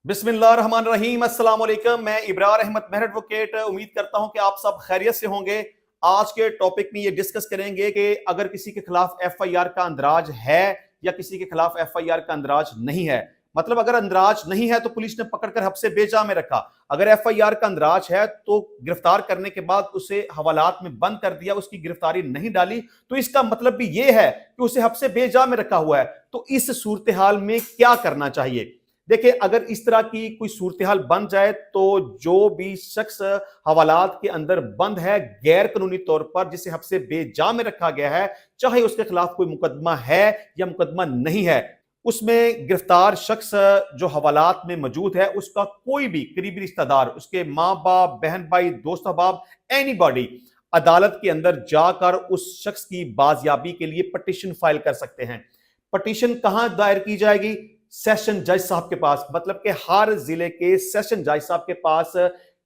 बिस्मिल्लाहिर्रहमानिर्रहीम। अस्सलाम वालेकुम। मैं इब्रार अहमद मेहर एडवोकेट उम्मीद करता हूं कि आप सब खैरियत से होंगे। आज के टॉपिक में ये डिस्कस करेंगे कि अगर किसी के खिलाफ एफआईआर का अंदराज है या किसी के खिलाफ एफआईआर का अंदराज नहीं है। मतलब अगर अंदराज नहीं है तो पुलिस ने पकड़कर हब्से बेजा में रखा, अगर एफआईआर का अंदराज है तो गिरफ्तार करने के बाद उसे हवालात में बंद कर दिया, उसकी गिरफ्तारी नहीं डाली, तो इसका मतलब भी ये है कि उसे हब्से बेजा में रखा हुआ है। तो इस सूरत हाल में क्या करना चाहिए? देखिए, अगर इस तरह की कोई सूरत बन जाए तो जो भी शख्स हवालात के अंदर बंद है गैर कानूनी तौर पर, जिसे हब्से बेजा में रखा गया है, चाहे उसके खिलाफ कोई मुकदमा है या मुकदमा नहीं है, उसमें गिरफ्तार शख्स जो हवालात में मौजूद है उसका कोई भी करीबी रिश्तेदार, उसके माँ बाप, बहन भाई, दोस्त अहबाब, एनीबॉडी अदालत के अंदर जाकर उस शख्स की बाजियाबी के लिए पटिशन फाइल कर सकते हैं। पटिशन कहां दायर की जाएगी? सेशन जज साहब के पास, मतलब कि हर जिले के सेशन जज साहब के पास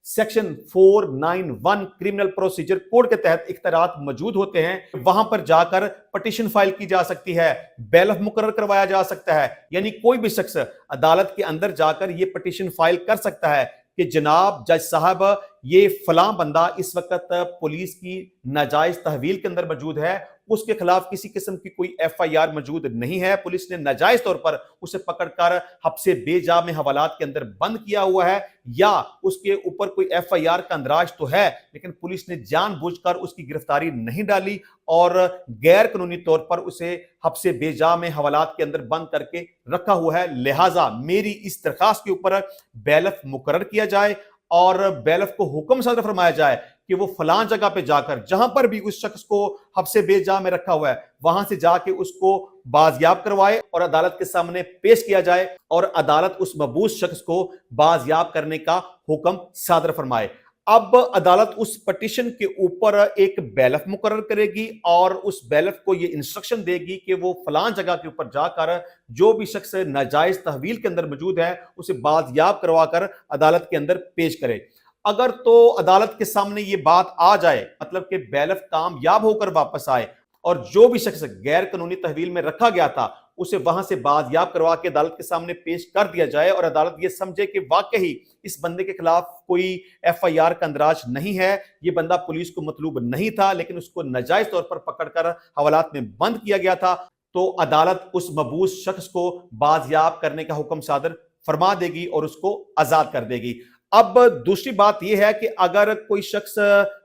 सेक्शन 491 क्रिमिनल प्रोसीजर कोड के तहत इख्तियारात मौजूद होते हैं। वहां पर जाकर पटिशन फाइल की जा सकती है, बैलफ मुकर्रर करवाया जा सकता है। यानी कोई भी शख्स अदालत के अंदर जाकर यह पटिशन फाइल कर सकता है कि जनाब जज साहब, ये फलां बंदा इस वक्त पुलिस की नाजायज तहवील के अंदर मौजूद है, उसके खिलाफ किसी किस्म की कोई एफआईआर मौजूद नहीं है, पुलिस ने नाजायज तौर पर उसे पकड़कर हब्से बेजा में हवालात के अंदर बंद किया हुआ है, या उसके ऊपर कोई एफआईआर का अंदराज तो है लेकिन पुलिस ने जानबूझकर उसकी गिरफ्तारी नहीं डाली और गैर कानूनी तौर पर उसे हब्से बेजा में हवालात के अंदर बंद करके रखा हुआ है। लिहाजा मेरी इस दरखास्त के ऊपर बैलफ मुकर्रर किया जाए और बैलफ को हुक्म सादर फरमाया जाए कि वो फलां जगह पे जाकर, जहां पर भी उस शख्स को हब्से बेजा में रखा हुआ है, वहां से जाके उसको बाजियाब करवाए और अदालत के सामने पेश किया जाए और अदालत उस मबूस शख्स को बाजियाब करने का हुक्म सादर फरमाए। अब अदालत उस पटिशन के ऊपर एक बैलफ मुकर्रर करेगी और उस बैलफ को ये इंस्ट्रक्शन देगी कि वो फलां जगह के ऊपर जाकर जो भी शख्स नाजायज तहवील के अंदर मौजूद है उसे बाजियाब करवाकर अदालत के अंदर पेश करे। अगर तो अदालत के सामने ये बात आ जाए, मतलब कि बैलफ कामयाब होकर वापस आए और जो भी शख्स गैर कानूनी तहवील में रखा गया था उसे वहां से बाजियाब करवा के अदालत के सामने पेश कर दिया जाए और अदालत ये समझे कि वाकई इस बंदे के खिलाफ कोई एफआईआर का अंदराज नहीं है, ये बंदा पुलिस को मतलूब नहीं था लेकिन उसको नाजायज तौर पर पकड़कर हवालात में बंद किया गया था, तो अदालत उस मबूस शख्स को बाजियाब करने का हुक्म सादर फरमा देगी और उसको आजाद कर देगी। अब दूसरी बात यह है कि अगर कोई शख्स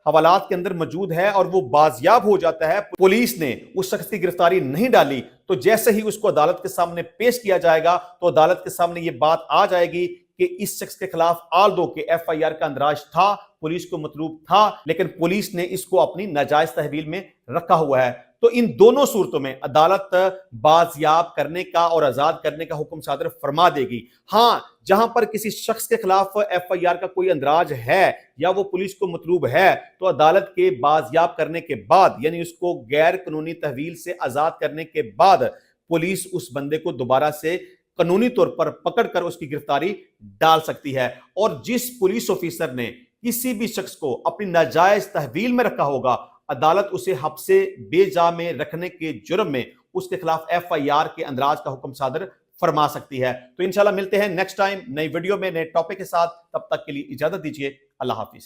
हवालात के अंदर मौजूद है और वो बाजियाब हो जाता है, पुलिस ने उस शख्स की गिरफ्तारी नहीं डाली, तो जैसे ही उसको अदालत के सामने पेश किया जाएगा तो अदालत के सामने ये बात आ जाएगी कि इस शख्स के खिलाफ आल्दो के एफआईआर का अंदराज था, पुलिस को मतलूब था, लेकिन पुलिस ने इसको अपनी नाजायज तहवील में रखा हुआ है। तो इन दोनों सूरतों में अदालत बाजियाब करने का और आजाद करने का हुक्म सादर फरमा देगी। हां, जहां पर किसी शख्स के खिलाफ एफआईआर का कोई अंदराज है या वो पुलिस को मतलूब है, तो अदालत के बाजियाब करने के बाद, यानी उसको गैर कानूनी तहवील से आजाद करने के बाद, पुलिस उस बंदे को दोबारा से कानूनी तौर पर पकड़कर उसकी गिरफ्तारी डाल सकती है। और जिस पुलिस ऑफिसर ने किसी भी शख्स को अपनी नाजायज तहवील में रखा होगा, अदालत उसे हब्से बेजा में रखने के जुर्म में उसके खिलाफ एफआईआर के अंदराज का हुक्म सादर फरमा सकती है। तो इंशाल्लाह मिलते हैं नेक्स्ट टाइम नई वीडियो में नए टॉपिक के साथ। तब तक के लिए इजाजत दीजिए। अल्लाह हाफिज।